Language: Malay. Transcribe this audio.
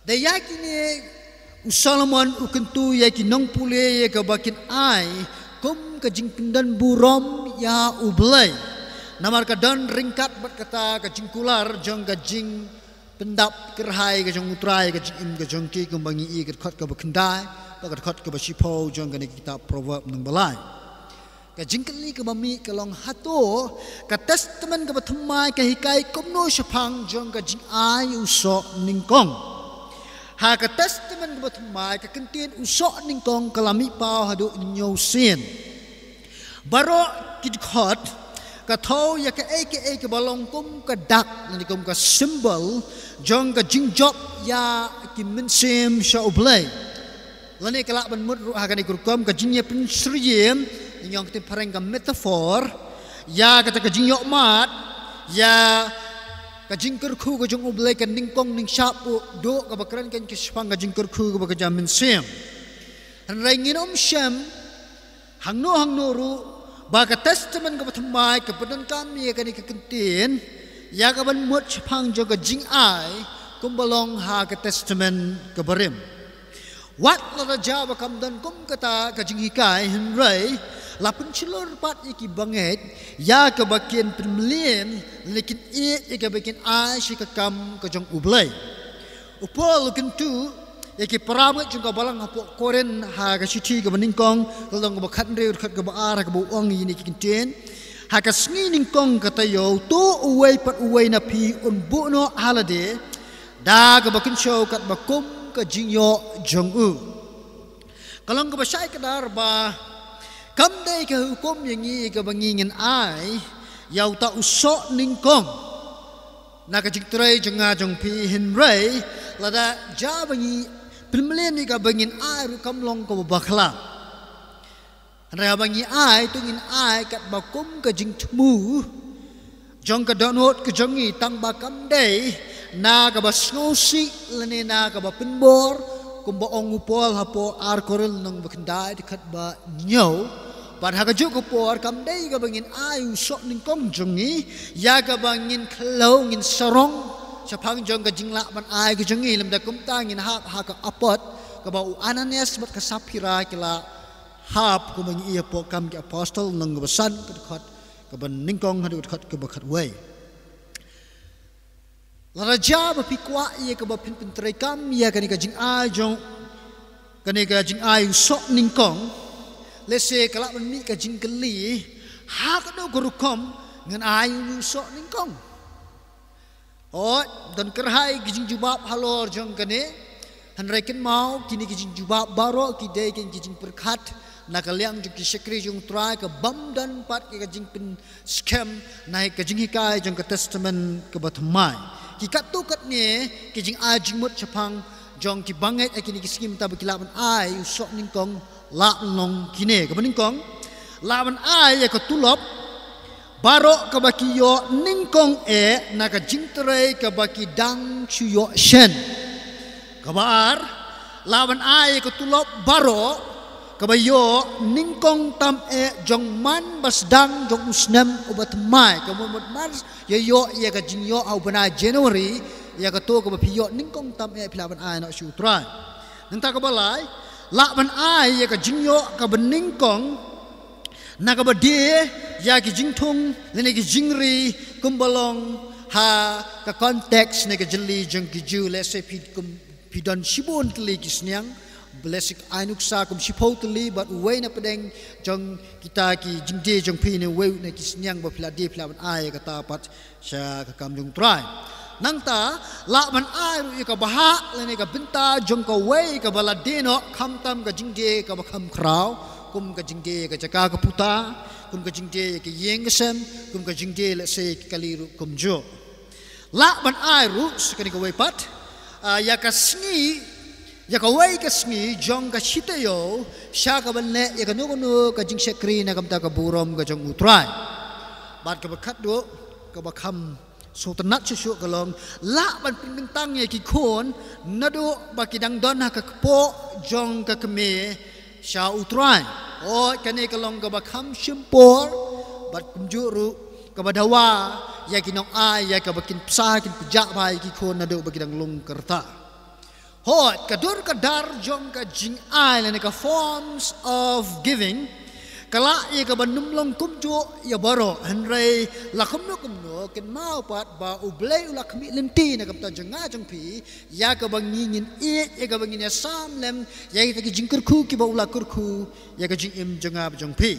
Dayakini Solomon ukentu yaki nong pule ya bakin ai kum kajing kendan burom ya ublay. Namar kadan ringkat berkata kajing kular jong kajing pendap kerhai kajing utrai kajing im kajing ki kumbangi i kat ka bakendai bakat kat ka basipo jong kani kita proverb nang balai. Kajing kali ka bami kalong hato ka testament ka bathmai ka hikai kumno syapang jong kajing ai usok ningkong. Haka testament ka bathmai ka kentin usok ningkong kalami pau hadu nyo sin. Baro kidkhot ka thau ya ka aka balong kum ka dak nani kum ka symbol jong ka jingjop ya ki minsim sha ublay. Lani kala ban mut ru haka ni kurkom ka jinye pin sriyem nyong tin pareng ka metaphor ya kata ka jingyok mat ya kajing kerku kajing ublay kan ningkong ning syapu do ka bakran kan kisfang kajing kerku ka bakajamin sim hanraingin syam hangno ru baka testament ka bathmai ka padan kami ka ni ka kentin ya ka ban mut syapang jo kajing ai kumbalong ha ka testament ka barim wat la raja bakam dan kum kata kajing hikai hanrai lapun cilor pat iki banget ya ke bagian permelian lekin i ke bagian ai si kam kajong ublay upol kentu iki paramat juga balang apok koren ha ka siti ke beningkong kalong ke bakat re kat ke baar ke buang ini kinten ha ka sngi ningkong kata yo to uway pat uway na pi un buno halade da ke bakin show kat bakum ke jingyo jong u kalong ke basai kadar ba kam day ka hukom yang i ka bangingin ai yaw ta usok ningkong nakajigtray janga jong pi hinray lada jabangi pilmelen ni ka bangin ai ru kamlong ko bakla ra bangi ai tungin ai kat bakum ka jing tmu jong ka donot ka jongi tang bakam day na ka basnosi lene na ka bapinbor kumbaong upol hapo arkorel nang bakendai dekat ba nyaw Pada haka juga por kam day ka bangin ayu sok ningkong jongi ya ka bangin klau ngin sarong sapang jong ka jingla ban ay ka jongi lam da kum tangin hap haka apot ka ba ananias bat ka sapira kila hap ko bang iya po kam ki apostol nang basan ka ka ban ningkong hadu ka bakat way la raja ba pikwa iya ka ba pin tray kam ya ka ni ka jing ay jong ka ni ka jing ayu sok ningkong lese kalau meni ka jingkeli ha ka do gurukom ngan ayu sok ningkong oh dan kerhai kijing jubab halor jong kane hanrekin mau kini kijing jubab baro kidai kin kijing perkat nakaliang jong ki sekri jong try ka bam dan pat ki kijing pin scam naik kijing hikai jong ka testament ka bathmai ki katu kat ne kijing ajing mut chapang jong ki banget akini ki skim ta bakilaban ai sok ningkong la long kine ka beningkong lawan ai ya ka tulop baro ka baki yo ningkong na ka jingtre ka baki dang chuyo shen kabar lawan ai ka tulop baro ka bayo ningkong tam jong man basdang jong usnem ubat mai ka mut mars yo ya ka jingyo au bana January ya ka to ka bapiyo ningkong tam pilaban ai na sutrai nanta ka balai laban ai ya ka jingyo ka beningkong na ka bade ya ki jingtung ne ki jingri kumbalong ha ka konteks ne ka jeli jeng ki ju let's say pidon shibon tli ki snyang blessing ainuk sa kum shipau tli but way na pedeng jong kita ki jingde jong pi ne way ne ki snyang ba pilade pilaban ai ka tapat sya ka kam jong try nangta laban ai ka baha lene ka binta jong ka way ka baladeno khamtam ka jingde ka bakham kraw kum ka jingde ka jaka ka puta kum ka jingde ka yengesem kum ka jingde let's say kaliru kum jo laban ai ru sekani ka way pat ya ka sngi ya ka way ka sngi jong ka chitayo sha ka banle ya ka no ka jing sekri na kamta ka burom ka jong utrai bat ka bakhat do ka bakham so tenat susu kalong la ban pintang ye ki kon nado bakidang don ha ka po jong ka keme sha utrai o kane kalong ka bakham shimpor bat kumjuru ka badawa ya kinong ai ya ka bakin psa kin pejak bai ki kon nado bakidang long kerta Hot kadur kadar jong ka jing ai le ka forms of giving kala ye ka banum long kumjo ya baro hanrei la kumno ken mau pat ba ublei ula khmi limti na kapta janga jong pi ya ka bangingin ye ka bangin ya sam lem ya ka jing kur khu ki ba ula kur khu ya ka jing im janga jong pi